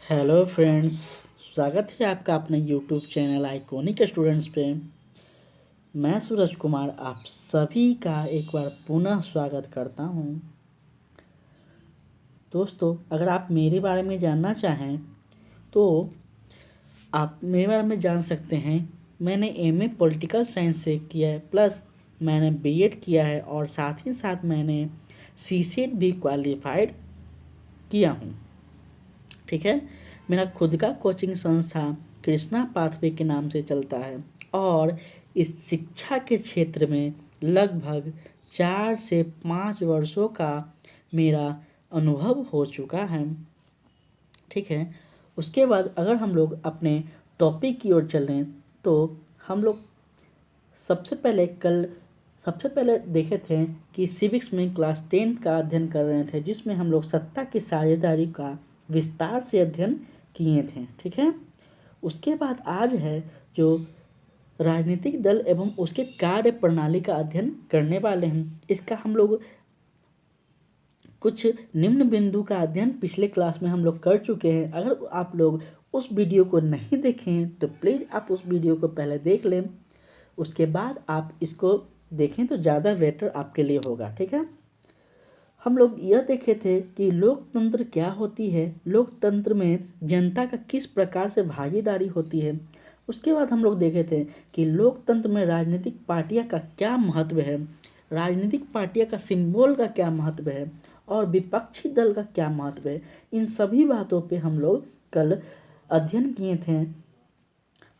Hello friends, स्वागत है आपका अपने यूट्यूब चैनल आइकॉनिक स्टूडेंट्स पे। मैं सूरज कुमार आप सभी का एक बार पुनः स्वागत करता हूं। दोस्तों, अगर आप मेरे बारे में जानना चाहें तो आप मेरे बारे में जान सकते हैं। मैंने एमए पॉलिटिकल साइंस से किया है, प्लस मैंने बीएड किया है और साथ ही साथ मैंने सीसेट भी क्वालिफाइड किया हूँ। ठीक है, मेरा खुद का कोचिंग संस्था कृष्णा पाथवे के नाम से चलता है और इस शिक्षा के क्षेत्र में लगभग 4 से 5 वर्षों का मेरा अनुभव हो चुका है। ठीक है, उसके बाद अगर हम लोग अपने टॉपिक की ओर चलें तो हम लोग सबसे पहले देखे थे कि सिविक्स में क्लास 10 का अध्ययन कर रहे थे, जिसमें हम लोग सत्ता की साझेदारी का विस्तार से अध्ययन किए थे। ठीक है, उसके बाद आज है जो राजनीतिक दल एवं उसके कार्य प्रणाली का अध्ययन करने वाले हैं। इसका हम लोग कुछ निम्न बिंदु का अध्ययन पिछले क्लास में हम लोग कर चुके हैं। अगर आप लोग उस वीडियो को नहीं देखें तो प्लीज़ आप उस वीडियो को पहले देख लें, उसके बाद आप इसको देखें तो ज़्यादा बेटर आपके लिए होगा। ठीक है, हम लोग यह देखे थे कि लोकतंत्र क्या होती है, लोकतंत्र में जनता का किस प्रकार से भागीदारी होती है। उसके बाद हम लोग देखे थे कि लोकतंत्र में राजनीतिक पार्टियां का क्या महत्व है, राजनीतिक पार्टियां का सिंबल का क्या महत्व है और विपक्षी दल का क्या महत्व है। इन सभी बातों पे हम लोग कल अध्ययन किए थे।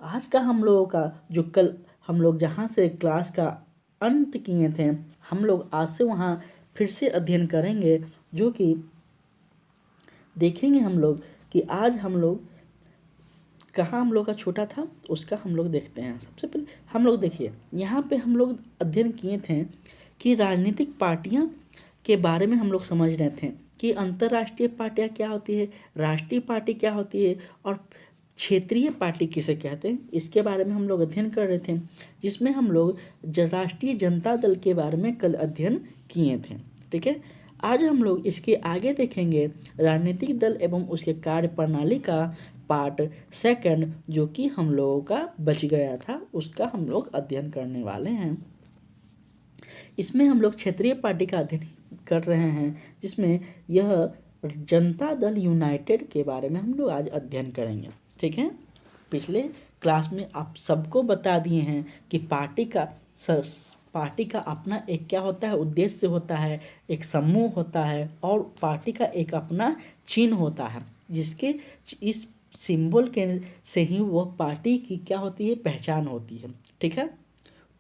आज का हम लोगों का जो कल हम लोग जहाँ से क्लास का अंत किए थे, हम लोग आज से वहाँ फिर से अध्ययन करेंगे, जो कि देखेंगे हम लोग कि आज हम लोग कहाँ हम लोग का छोटा था उसका हम लोग देखते हैं। सबसे पहले हम लोग देखिए, यहाँ पे हम लोग अध्ययन किए थे कि राजनीतिक पार्टियाँ के बारे में हम लोग समझ रहे थे कि अंतर्राष्ट्रीय पार्टियाँ क्या होती है, राष्ट्रीय पार्टी क्या होती है और क्षेत्रीय पार्टी किसे कहते हैं, इसके बारे में हम लोग अध्ययन कर रहे थे, जिसमें हम लोग राष्ट्रीय जनता दल के बारे में कल अध्ययन किए थे। ठीक है, आज हम लोग इसके आगे देखेंगे राजनीतिक दल एवं उसके कार्य प्रणाली का पार्ट सेकंड, जो कि हम लोगों का बच गया था, उसका हम लोग अध्ययन करने वाले हैं। इसमें हम लोग क्षेत्रीय पार्टी का अध्ययन कर रहे हैं, जिसमें यह जनता दल यूनाइटेड के बारे में हम लोग आज अध्ययन करेंगे। ठीक है, पिछले क्लास में आप सबको बता दिए हैं कि पार्टी का अपना एक क्या होता है, उद्देश्य होता है, एक समूह होता है और पार्टी का एक अपना चिन्ह होता है, जिसके इस सिंबल के से ही वह पार्टी की क्या होती है, पहचान होती है। ठीक है,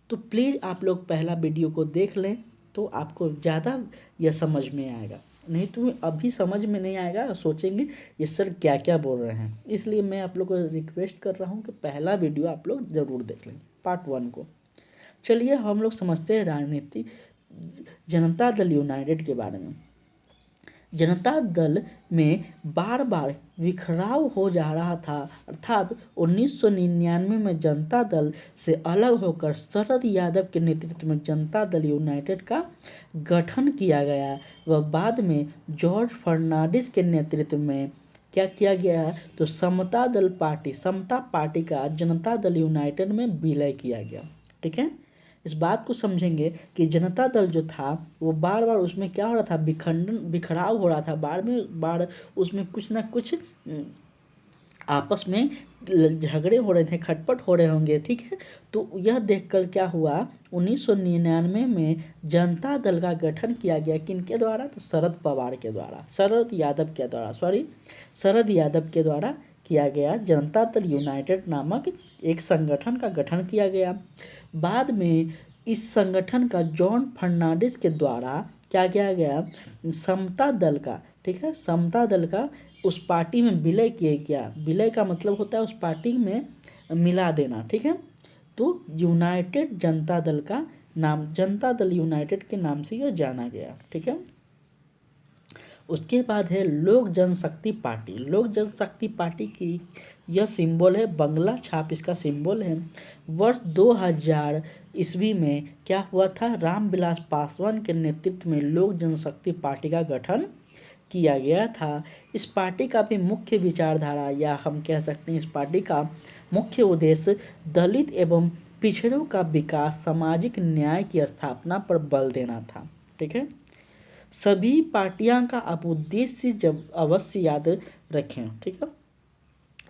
तो प्लीज़ आप लोग पहला वीडियो को देख लें तो आपको ज़्यादा यह समझ में आएगा, नहीं तो अभी समझ में नहीं आएगा, सोचेंगे ये सर क्या क्या बोल रहे हैं। इसलिए मैं आप लोग को रिक्वेस्ट कर रहा हूँ कि पहला वीडियो आप लोग ज़रूर देख लें, पार्ट 1 को। चलिए हम लोग समझते हैं राजनीति जनता दल यूनाइटेड के बारे में। जनता दल में बार बार बिखराव हो जा रहा था, अर्थात 1999 में जनता दल से अलग होकर शरद यादव के नेतृत्व में जनता दल यूनाइटेड का गठन किया गया व बाद में जॉर्ज फर्नांडिस के नेतृत्व में क्या किया गया, तो समता पार्टी का जनता दल यूनाइटेड में विलय किया गया। ठीक है, इस बात को समझेंगे कि जनता दल जो था वो बार बार उसमें क्या हो रहा था, बिखराव हो रहा था, बार उसमें कुछ ना कुछ आपस में झगड़े हो रहे थे, खटपट हो रहे होंगे। ठीक है, तो यह देखकर क्या हुआ, 1999 में जनता दल का गठन किया गया, किनके द्वारा, तो शरद यादव के द्वारा किया गया। जनता दल यूनाइटेड नामक एक संगठन का गठन किया गया। बाद में इस संगठन का जॉन फर्नांडिस के द्वारा क्या किया गया, समता दल का, ठीक है, समता दल का उस पार्टी में विलय किया गया। विलय का मतलब होता है उस पार्टी में मिला देना। ठीक है, तो यूनाइटेड जनता दल का नाम जनता दल यूनाइटेड के नाम से यह जाना गया। ठीक है, उसके बाद है लोक जनशक्ति पार्टी की यह सिंबल है, बंगला छाप इसका सिंबल है। वर्ष 2000 ईस्वी में क्या हुआ था, रामविलास पासवान के नेतृत्व में लोक जनशक्ति पार्टी का गठन किया गया था। इस पार्टी का भी मुख्य विचारधारा या हम कह सकते हैं इस पार्टी का मुख्य उद्देश्य दलित एवं पिछड़ों का विकास, सामाजिक न्याय की स्थापना पर बल देना था। ठीक है, सभी पार्टियां का आप उद्देश्य जब अवश्य याद रखें। ठीक है,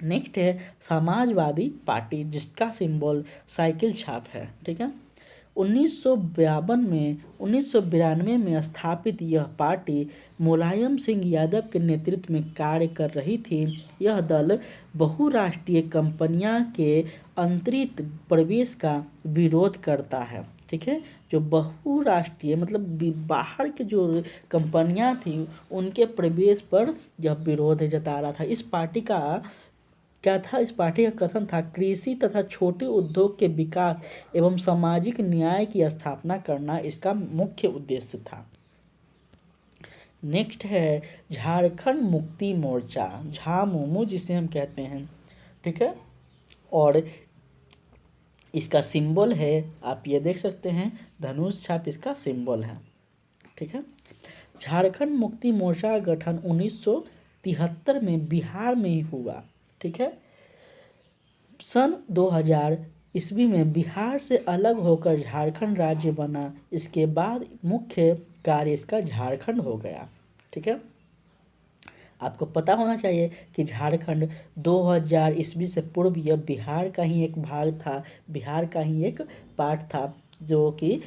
नेक्स्ट है समाजवादी पार्टी, जिसका सिंबल साइकिल छाप है। ठीक है, 1992 में स्थापित यह पार्टी मुलायम सिंह यादव के नेतृत्व में कार्य कर रही थी। यह दल बहुराष्ट्रीय कंपनियां के आंतरिक प्रवेश का विरोध करता है। ठीक है, जो बहुराष्ट्रीय मतलब बाहर के जो कंपनियां थी उनके प्रवेश पर यह विरोध जता रहा था। इस पार्टी का क्या था? इस पार्टी का कथन था कृषि तथा छोटे उद्योग के विकास एवं सामाजिक न्याय की स्थापना करना इसका मुख्य उद्देश्य था। नेक्स्ट है झारखंड मुक्ति मोर्चा, झामुमो जिसे हम कहते हैं। ठीक है, और इसका सिंबल है, आप ये देख सकते हैं, धनुष छाप इसका सिंबल है। ठीक है, झारखंड मुक्ति मोर्चा का गठन 1973 में बिहार में ही हुआ। ठीक है, सन 2000 ईस्वी में बिहार से अलग होकर झारखंड राज्य बना। इसके बाद मुख्य कार्य इसका झारखंड हो गया। ठीक है, आपको पता होना चाहिए कि झारखंड 2000 ईस्वी से पूर्व यह बिहार का ही एक भाग था, बिहार का ही एक पार्ट था, जो कि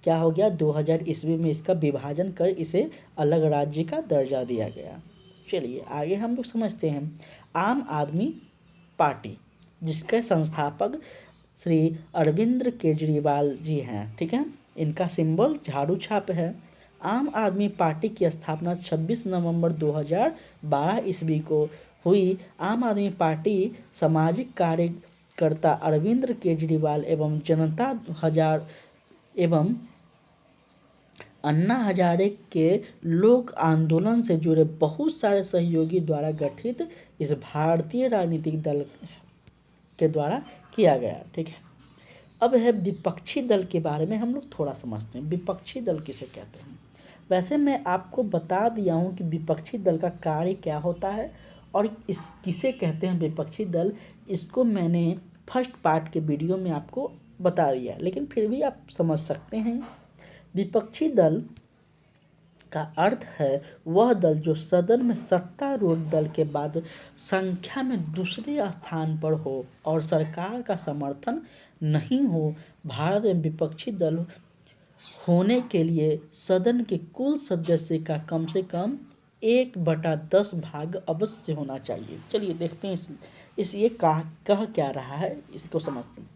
क्या हो गया 2000 ईस्वी में इसका विभाजन कर इसे अलग राज्य का दर्जा दिया गया। चलिए आगे हम लोग समझते हैं आम आदमी पार्टी, जिसके संस्थापक श्री अरविंद केजरीवाल जी हैं। ठीक है, इनका सिंबल झाड़ू छाप है। आम आदमी पार्टी की स्थापना 26 नवंबर 2012 ईस्वी को हुई। आम आदमी पार्टी सामाजिक कार्यकर्ता अरविंद केजरीवाल एवं अन्ना हजारे के लोक आंदोलन से जुड़े बहुत सारे सहयोगी द्वारा गठित इस भारतीय राजनीतिक दल के द्वारा किया गया। ठीक है, अब है विपक्षी दल के बारे में हम लोग थोड़ा समझते हैं। विपक्षी दल किसे कहते हैं? वैसे मैं आपको बता दिया हूँ कि विपक्षी दल का कार्य क्या होता है और इस किसे कहते हैं विपक्षी दल। इसको मैंने फर्स्ट पार्ट के वीडियो में आपको बता दिया, लेकिन फिर भी आप समझ सकते हैं। विपक्षी दल का अर्थ है वह दल जो सदन में सत्तारूढ़ दल के बाद संख्या में दूसरे स्थान पर हो और सरकार का समर्थन नहीं हो। भारत में विपक्षी दल होने के लिए सदन के कुल सदस्य का कम से कम 1/10 भाग अवश्य होना चाहिए। चलिए देखते हैं इस ये कह क्या रहा है, इसको समझते हैं।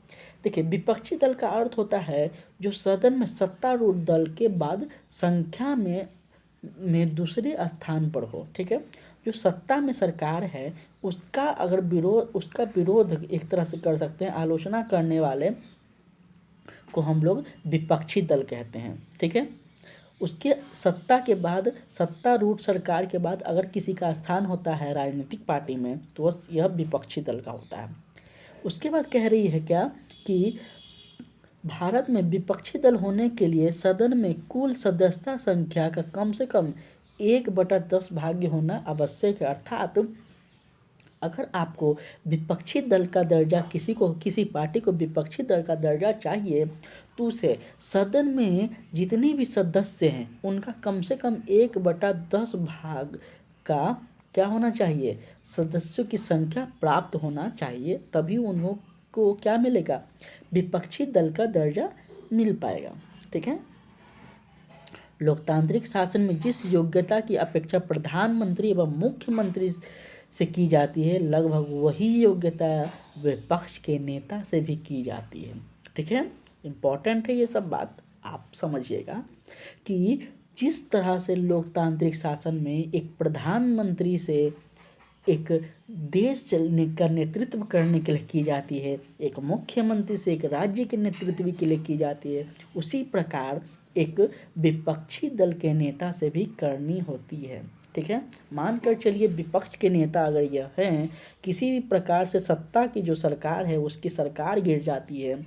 देखिए, विपक्षी दल का अर्थ होता है जो सदन में सत्तारूढ़ दल के बाद संख्या में दूसरे स्थान पर हो। ठीक है, जो सत्ता में सरकार है उसका विरोध एक तरह से कर सकते हैं, आलोचना करने वाले को हम लोग विपक्षी दल कहते हैं। ठीक है, उसके सत्ता के बाद सत्तारूढ़ सरकार के बाद अगर किसी का स्थान होता है राजनीतिक पार्टी में तो यह विपक्षी दल का होता है। उसके बाद कह रही है क्या कि भारत में विपक्षी दल होने के लिए सदन में कुल सदस्यता संख्या का कम से कम 1/10 भाग होना आवश्यक है। अर्थात अगर आपको विपक्षी दल का दर्जा किसी पार्टी को विपक्षी दल का दर्जा चाहिए तो उसे सदन में जितने भी सदस्य हैं उनका कम से कम 1/10 भाग का क्या होना चाहिए, सदस्यों की संख्या प्राप्त होना चाहिए, तभी उनको क्या मिलेगा, विपक्षी दल का दर्जा मिल पाएगा। ठीक है, लोकतांत्रिक शासन में जिस योग्यता की अपेक्षा प्रधानमंत्री एवं मुख्यमंत्री से की जाती है लगभग वही योग्यता विपक्ष के नेता से भी की जाती है। ठीक है, इम्पोर्टेंट है ये सब बात, आप समझिएगा कि जिस तरह से लोकतांत्रिक शासन में एक प्रधानमंत्री से एक देश चलने का नेतृत्व करने के लिए की जाती है, एक मुख्यमंत्री से एक राज्य के नेतृत्व के लिए की जाती है, उसी प्रकार एक विपक्षी दल के नेता से भी करनी होती है। ठीक है। मानकर चलिए विपक्ष के नेता अगर यह हैं, किसी भी प्रकार से सत्ता की जो सरकार है उसकी सरकार गिर जाती है,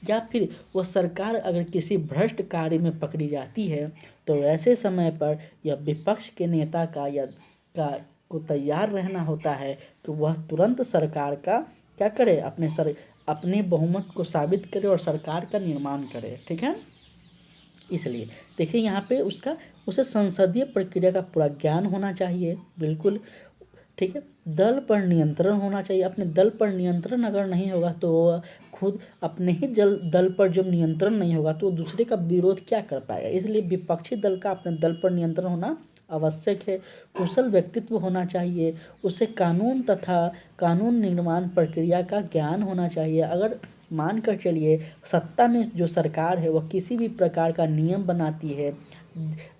या फिर वह सरकार अगर किसी भ्रष्ट कार्य में पकड़ी जाती है, तो ऐसे समय पर यह विपक्ष के नेता को तैयार रहना होता है कि वह तुरंत सरकार का क्या करे, अपने बहुमत को साबित करे और सरकार का निर्माण करे, ठीक है। इसलिए देखिए यहाँ पे उसे संसदीय प्रक्रिया का पूरा ज्ञान होना चाहिए, बिल्कुल, ठीक है। दल पर नियंत्रण होना चाहिए। अपने दल पर नियंत्रण अगर नहीं होगा तो वह खुद अपने ही दल पर जब नियंत्रण नहीं होगा तो दूसरे का विरोध क्या कर पाएगा। इसलिए विपक्षी दल का अपने दल पर नियंत्रण होना आवश्यक है। कुशल व्यक्तित्व होना चाहिए। उसे कानून तथा कानून निर्माण प्रक्रिया का ज्ञान होना चाहिए। अगर मानकर चलिए सत्ता में जो सरकार है वह किसी भी प्रकार का नियम बनाती है,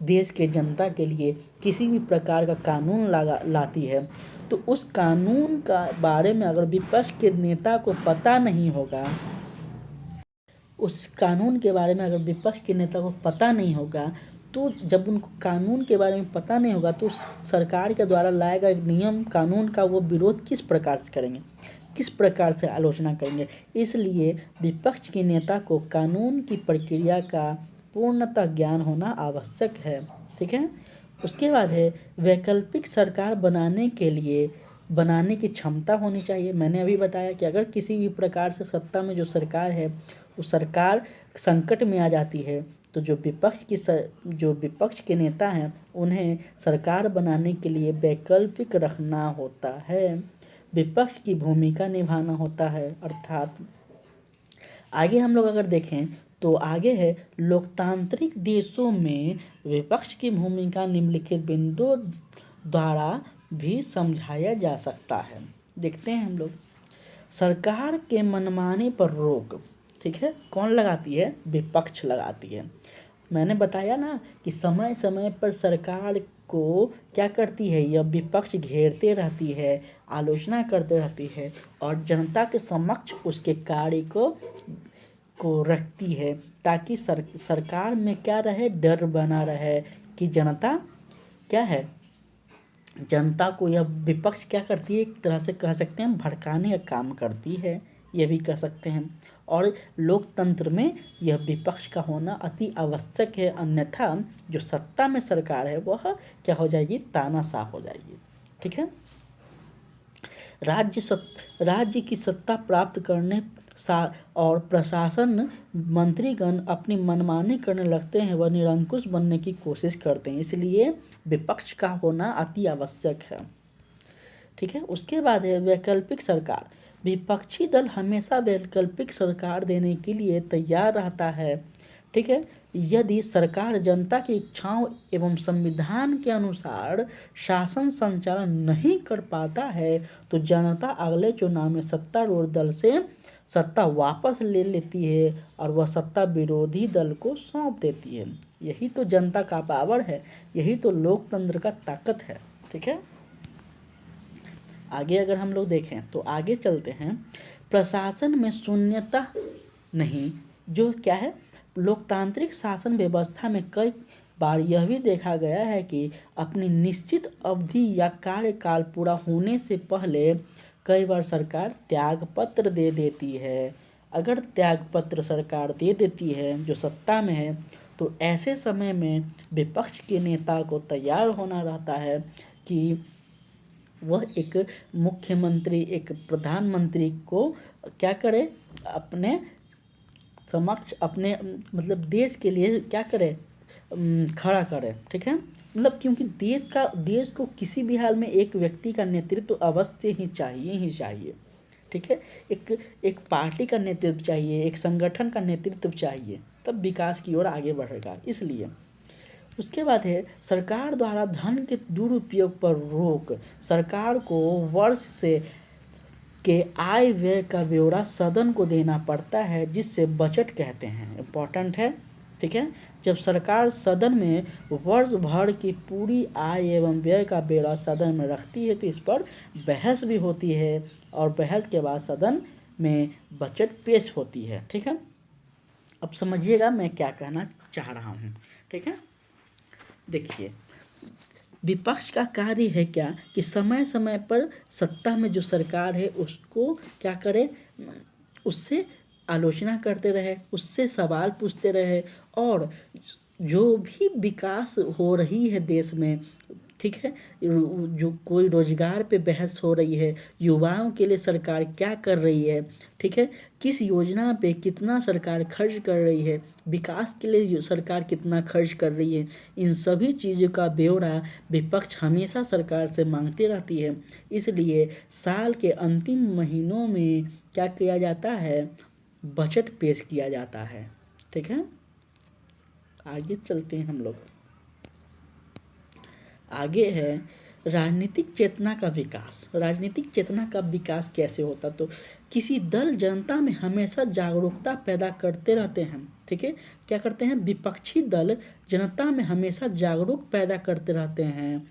देश के जनता के लिए किसी भी प्रकार का कानून लाती है, तो उस कानून का बारे में अगर विपक्ष के नेता को पता नहीं होगा, उस कानून के बारे में अगर विपक्ष के नेता को पता नहीं होगा, तो जब उनको कानून के बारे में पता नहीं होगा तो सरकार के द्वारा लाया गया नियम कानून का वो विरोध किस प्रकार से करेंगे, किस प्रकार से आलोचना करेंगे। इसलिए विपक्ष के नेता को कानून की प्रक्रिया का पूर्णतः ज्ञान होना आवश्यक है, ठीक है। उसके बाद है वैकल्पिक सरकार बनाने की क्षमता होनी चाहिए। मैंने अभी बताया कि अगर किसी भी प्रकार से सत्ता में जो सरकार है वो सरकार संकट में आ जाती है, तो जो विपक्ष के नेता हैं उन्हें सरकार बनाने के लिए वैकल्पिक रखना होता है, विपक्ष की भूमिका निभाना होता है। अर्थात आगे हम लोग अगर देखें तो आगे है लोकतांत्रिक देशों में विपक्ष की भूमिका निम्नलिखित बिंदुओं द्वारा भी समझाया जा सकता है। देखते हैं हम लोग। सरकार के मनमाने पर रोक, ठीक है, कौन लगाती है? विपक्ष लगाती है। मैंने बताया ना कि समय समय पर सरकार को क्या करती है, यह विपक्ष घेरते रहती है, आलोचना करते रहती है और जनता के समक्ष उसके कार्य को रखती है, ताकि सरकार में क्या रहे, डर बना रहे कि जनता क्या है, जनता को यह विपक्ष क्या करती है, एक तरह से कह सकते हैं भड़काने का काम करती है, ये भी कह सकते हैं। और लोकतंत्र में यह विपक्ष का होना अति आवश्यक है, अन्यथा जो सत्ता में सरकार है वह क्या हो जाएगी, तानाशाह हो जाएगी, ठीक है। राज्य की सत्ता प्राप्त करने और प्रशासन मंत्रीगण अपनी मनमानी करने लगते हैं, वह निरंकुश बनने की कोशिश करते हैं, इसलिए विपक्ष का होना अति आवश्यक है, ठीक है। उसके बाद है वैकल्पिक सरकार। विपक्षी दल हमेशा वैकल्पिक सरकार देने के लिए तैयार रहता है, ठीक है। यदि सरकार जनता की इच्छाओं एवं संविधान के अनुसार शासन संचालन नहीं कर पाता है तो जनता अगले चुनाव में सत्तारूढ़ दल से सत्ता वापस ले लेती है और वह सत्ता विरोधी दल को सौंप देती है। यही तो जनता का पावर है, यही तो लोकतंत्र का ताकत है, ठीक है। आगे अगर हम लोग देखें तो आगे चलते हैं। प्रशासन में शून्यता नहीं, जो क्या है, लोकतांत्रिक शासन व्यवस्था में कई बार यह भी देखा गया है कि अपनी निश्चित अवधि या कार्यकाल पूरा होने से पहले कई बार सरकार त्यागपत्र दे देती है। अगर त्यागपत्र सरकार दे देती है जो सत्ता में है, तो ऐसे समय में विपक्ष के नेता को तैयार होना रहता है कि वह एक मुख्यमंत्री, एक प्रधानमंत्री को क्या करे, अपने समक्ष, अपने मतलब देश के लिए क्या करे, खड़ा करे, ठीक है। मतलब क्योंकि देश को किसी भी हाल में एक व्यक्ति का नेतृत्व अवश्य ही चाहिए, ठीक है। एक पार्टी का नेतृत्व चाहिए, एक संगठन का नेतृत्व चाहिए, तब विकास की ओर आगे बढ़ेगा। इसलिए उसके बाद है सरकार द्वारा धन के दुरुपयोग पर रोक। सरकार को वर्ष से के आय व्यय का ब्यौरा सदन को देना पड़ता है, जिससे बजट कहते हैं, इम्पोर्टेंट है, ठीक है। जब सरकार सदन में वर्ष भर की पूरी आय एवं व्यय का ब्यौरा सदन में रखती है तो इस पर बहस भी होती है और बहस के बाद सदन में बजट पेश होती है, ठीक है। अब समझिएगा मैं क्या कहना चाह रहा हूँ, ठीक है। देखिए विपक्ष का कार्य है क्या कि समय समय पर सत्ता में जो सरकार है उसको क्या करे, उससे आलोचना करते रहे, उससे सवाल पूछते रहे, और जो भी विकास हो रही है देश में, ठीक है, जो कोई रोजगार पे बहस हो रही है, युवाओं के लिए सरकार क्या कर रही है, ठीक है, किस योजना पे कितना सरकार खर्च कर रही है, विकास के लिए सरकार कितना खर्च कर रही है, इन सभी चीज़ों का ब्यौरा विपक्ष हमेशा सरकार से मांगती रहती है। इसलिए साल के अंतिम महीनों में क्या किया जाता है, बजट पेश किया जाता है। ठीक है, आगे चलते हैं हम लोग। आगे है राजनीतिक चेतना का विकास। राजनीतिक चेतना का विकास कैसे होता, तो किसी दल जनता में हमेशा जागरूकता पैदा करते रहते हैं। ठीक है, क्या करते हैं, विपक्षी दल जनता में हमेशा जागरूक पैदा करते रहते हैं।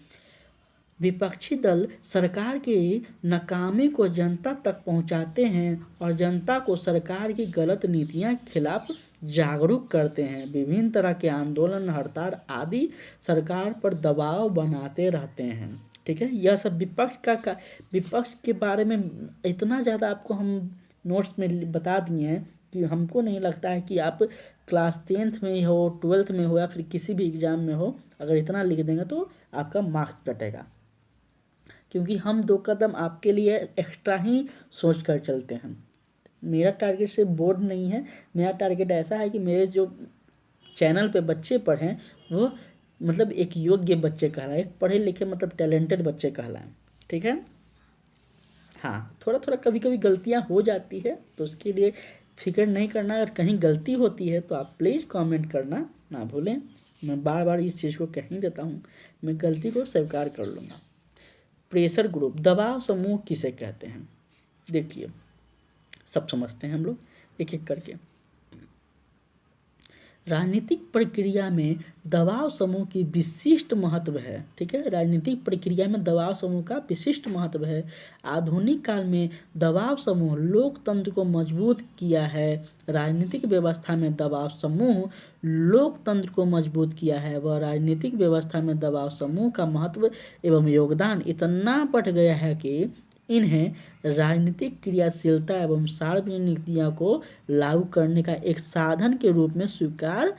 विपक्षी दल सरकार की नाकामी को जनता तक पहुंचाते हैं और जनता को सरकार की गलत नीतियां के खिलाफ जागरूक करते हैं। विभिन्न तरह के आंदोलन, हड़ताल आदि सरकार पर दबाव बनाते रहते हैं। ठीक है, यह सब विपक्ष के बारे में इतना ज़्यादा आपको हम नोट्स में बता दिए हैं कि हमको नहीं लगता है कि आप क्लास 10th में हो, 12th में हो, या फिर किसी भी एग्ज़ाम में हो, अगर इतना लिख देंगे तो आपका मार्क्स कटेगा, क्योंकि हम 2 कदम आपके लिए एक्स्ट्रा ही सोच कर चलते हैं। मेरा टारगेट सिर्फ बोर्ड नहीं है, मेरा टारगेट ऐसा है कि मेरे जो चैनल पे बच्चे पढ़ें वो मतलब एक योग्य बच्चे कहलाएं, एक पढ़े लिखे मतलब टैलेंटेड बच्चे कहलाएं। ठीक है, हाँ, थोड़ा थोड़ा कभी कभी गलतियाँ हो जाती है, तो उसके लिए फिक्र नहीं करना। अगर कहीं गलती होती है तो आप प्लीज़ कमेंट करना ना भूलें। मैं बार बार इस चीज़ को कह ही देता हूँ, मैं गलती को स्वीकार कर लूँगा। प्रेशर ग्रुप, दबाव समूह किसे कहते हैं, देखिए सब समझते हैं हम लोग एक एक करके। राजनीतिक प्रक्रिया में दबाव समूह की विशिष्ट महत्व है। ठीक है, राजनीतिक प्रक्रिया में दबाव समूह का विशिष्ट महत्व है। आधुनिक काल में दबाव समूह लोकतंत्र को मजबूत किया है। राजनीतिक व्यवस्था में दबाव समूह लोकतंत्र को मजबूत किया है। वह राजनीतिक व्यवस्था में दबाव समूह का महत्व एवं योगदान इतना बढ़ गया है कि इन्हें राजनीतिक क्रियाशीलता एवं सार्वजनिक नीतियों को लागू करने का एक साधन के रूप में स्वीकार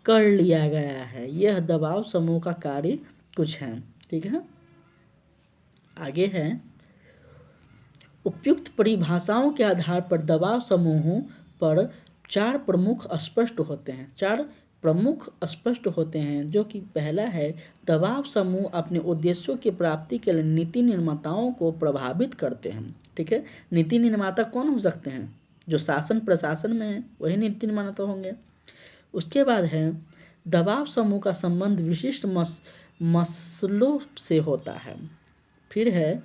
कर लिया गया है। यह दबाव समूह का कार्य कुछ है। ठीक है, आगे है उपयुक्त परिभाषाओं के आधार पर दबाव समूहों पर 4 प्रमुख स्पष्ट होते हैं। 4 प्रमुख स्पष्ट होते हैं, जो कि पहला है दबाव समूह अपने उद्देश्यों की प्राप्ति के लिए नीति निर्माताओं को प्रभावित करते हैं। ठीक है, नीति निर्माता कौन हो सकते हैं, जो शासन प्रशासन में है वही नीति निर्माता होंगे। उसके बाद है दबाव समूह का संबंध विशिष्ट मसलों से होता है। फिर है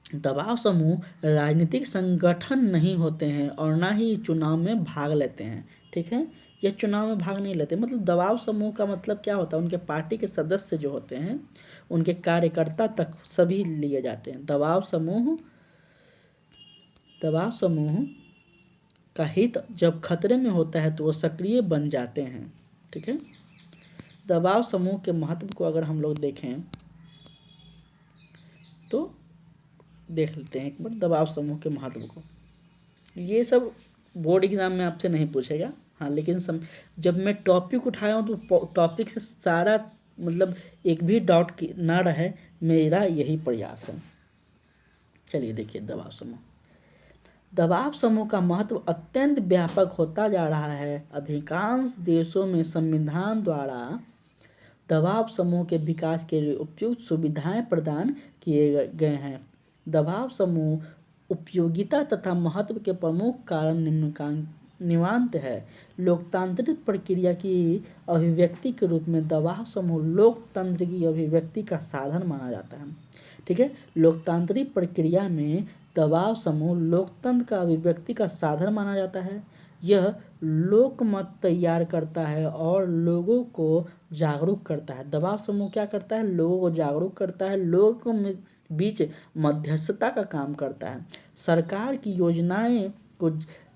दबाव समूह राजनीतिक संगठन नहीं होते हैं और ना ही चुनाव में भाग लेते हैं। ठीक है, ये चुनाव में भाग नहीं लेते, मतलब दबाव समूह का मतलब क्या होता है, उनके पार्टी के सदस्य जो होते हैं उनके कार्यकर्ता तक सभी लिए जाते हैं। दबाव समूह का हित जब खतरे में होता है तो वो सक्रिय बन जाते हैं। ठीक है, दबाव समूह के महत्व को अगर हम लोग देखें तो देख लेते हैं एक बार दबाव समूह के महत्व को। ये सब बोर्ड एग्जाम में आपसे नहीं पूछेगा, हाँ, लेकिन जब मैं टॉपिक उठाया हूँ तो टॉपिक से सारा मतलब एक भी डाउट ना रहे, मेरा यही प्रयास है। चलिए देखिए दबाव समूह का महत्व अत्यंत व्यापक होता जा रहा है। अधिकांश देशों में संविधान द्वारा दबाव समूह के विकास के लिए उपयुक्त सुविधाएं प्रदान किए गए हैं। दबाव समूह उपयोगिता तथा महत्व के प्रमुख कारण निम्नांत है। लोकतांत्रिक प्रक्रिया की अभिव्यक्ति के रूप में दबाव समूह लोकतंत्र की अभिव्यक्ति का साधन माना जाता है। ठीक है, लोकतांत्रिक प्रक्रिया में दबाव समूह लोकतंत्र का अभिव्यक्ति का साधन माना जाता है। यह लोकमत तैयार करता है और लोगों को जागरूक करता है। दबाव समूह क्या करता है, लोगों को जागरूक करता है, लोगों के बीच मध्यस्थता का काम करता है, सरकार की योजनाएं को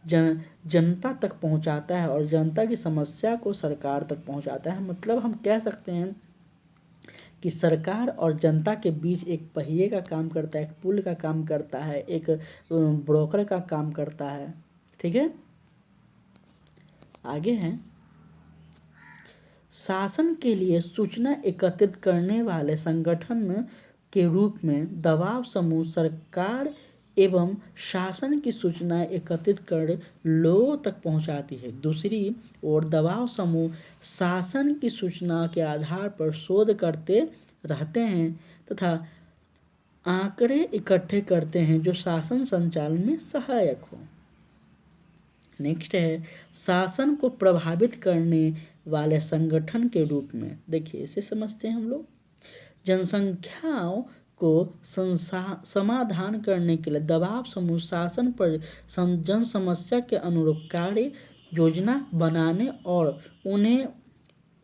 जनता तक पहुंचाता है और जनता की समस्या को सरकार तक पहुंचाता है। मतलब हम कह सकते हैं कि सरकार और जनता के बीच एक पहिए का काम करता है, एक पुल का काम करता है, एक ब्रोकर का काम करता है। ठीक है, आगे है शासन के लिए सूचना एकत्रित करने वाले संगठन के रूप में दबाव समूह सरकार एवं शासन की सूचना एकत्रित कर लोगों तक पहुंचाती है। दूसरी ओर दबाव समूह शासन की सूचना के आधार पर शोध करते रहते हैं तथा आंकड़े इकट्ठे करते हैं जो शासन संचालन में सहायक हो। नेक्स्ट है शासन को प्रभावित करने वाले संगठन के रूप में। देखिए इसे समझते हैं हम लोग। जनसंख्याओं को समाधान करने के लिए दबाव समूह शासन पर जन समस्या के अनुरूप कार्य योजना बनाने और उन्हें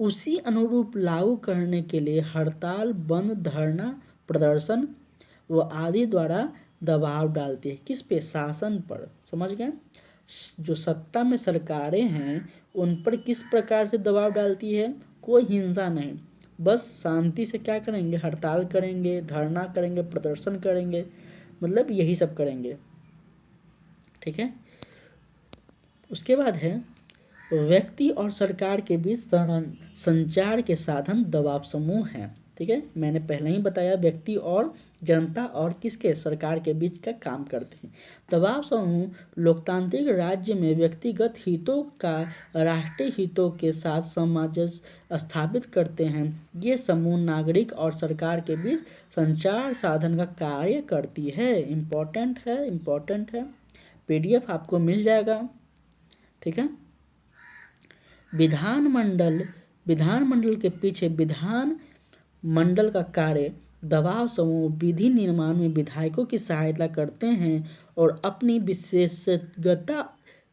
उसी अनुरूप लागू करने के लिए हड़ताल, बंद, धरना, प्रदर्शन व आदि द्वारा दबाव डालती है। किस पे? शासन पर। समझ गए? जो सत्ता में सरकारें हैं उन पर किस प्रकार से दबाव डालती है? कोई हिंसा नहीं, बस शांति से क्या करेंगे? हड़ताल करेंगे, धरना करेंगे, प्रदर्शन करेंगे, मतलब यही सब करेंगे। ठीक है, उसके बाद है व्यक्ति और सरकार के बीच संचार के साधन दबाव समूह हैं। ठीक है, मैंने पहले ही बताया व्यक्ति और जनता और किसके? सरकार के बीच का काम करते हैं। दबाव समूह लोकतांत्रिक राज्य में व्यक्तिगत हितों का राष्ट्रीय हितों के साथ सामंजस्य स्थापित करते हैं। ये समूह नागरिक और सरकार के बीच संचार साधन का कार्य करती है। इम्पोर्टेंट है। PDF आपको मिल जाएगा। ठीक है, विधानमंडल के पीछे विधान मंडल का कार्य दबाव समूह विधि निर्माण में विधायकों की सहायता करते हैं और अपनी विशेषज्ञता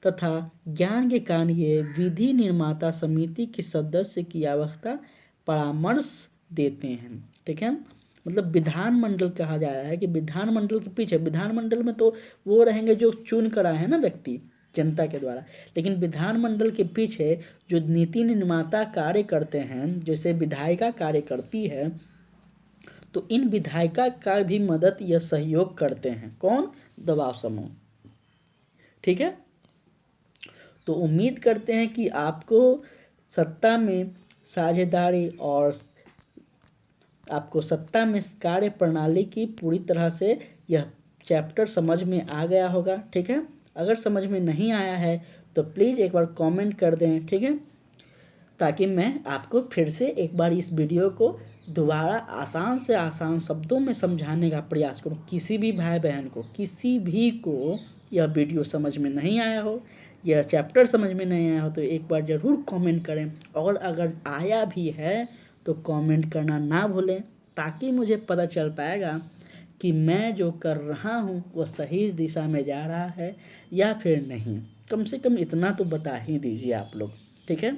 तथा ज्ञान के कारण ये विधि निर्माता समिति के सदस्य की आवश्यकता परामर्श देते हैं। ठीक है, मतलब विधानमंडल कहा जा रहा है कि विधानमंडल के पीछे, विधानमंडल में तो वो रहेंगे जो चुन कर आए हैं ना व्यक्ति जनता के द्वारा, लेकिन विधानमंडल के पीछे जो नीति निर्माता कार्य करते हैं, जैसे विधायिका कार्य करती है, तो इन विधायिका का भी मदद या सहयोग करते हैं। कौन? दबाव समूह। ठीक है, तो उम्मीद करते हैं कि आपको सत्ता में साझेदारी और आपको सत्ता में कार्य प्रणाली की पूरी तरह से यह चैप्टर समझ में आ गया होगा। ठीक है, अगर समझ में नहीं आया है तो प्लीज़ एक बार कमेंट कर दें। ठीक है, ताकि मैं आपको फिर से एक बार इस वीडियो को दोबारा आसान से आसान शब्दों में समझाने का प्रयास करूं। किसी भी भाई बहन को, किसी भी को यह वीडियो समझ में नहीं आया हो, यह चैप्टर समझ में नहीं आया हो तो एक बार ज़रूर कमेंट करें, और अगर आया भी है तो कमेंट करना ना भूलें, ताकि मुझे पता चल पाएगा कि मैं जो कर रहा हूँ वह सही दिशा में जा रहा है या फिर नहीं। कम से कम इतना तो बता ही दीजिए आप लोग। ठीक है,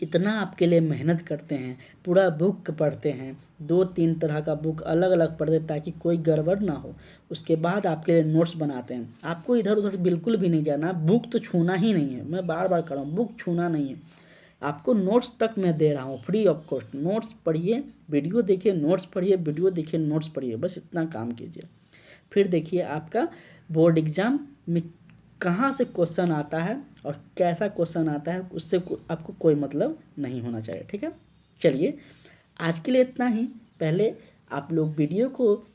इतना आपके लिए मेहनत करते हैं, पूरा बुक पढ़ते हैं, 2-3 तरह का बुक अलग अलग पढ़ते हैं ताकि कोई गड़बड़ ना हो। उसके बाद आपके लिए नोट्स बनाते हैं। आपको इधर उधर बिल्कुल भी नहीं जाना, बुक तो छूना ही नहीं है। मैं बार बार कर रहा हूँ, बुक छूना नहीं है। आपको नोट्स तक मैं दे रहा हूँ फ्री ऑफ कॉस्ट। नोट्स पढ़िए, वीडियो देखिए, नोट्स पढ़िए, वीडियो देखिए, नोट्स पढ़िए, बस इतना काम कीजिए। फिर देखिए आपका बोर्ड एग्जाम में कहाँ से क्वेश्चन आता है और कैसा क्वेश्चन आता है, उससे आपको कोई मतलब नहीं होना चाहिए। ठीक है, चलिए आज के लिए इतना ही। पहले आप लोग वीडियो को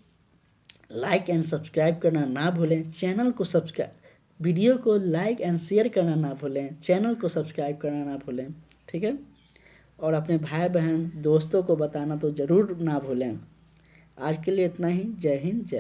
लाइक एंड सब्सक्राइब करना ना भूलें, चैनल को वीडियो को लाइक एंड शेयर करना ना भूलें, चैनल को सब्सक्राइब करना ना भूलें। ठीक है, और अपने भाई बहन दोस्तों को बताना तो ज़रूर ना भूलें। आज के लिए इतना ही। जय हिंद, जय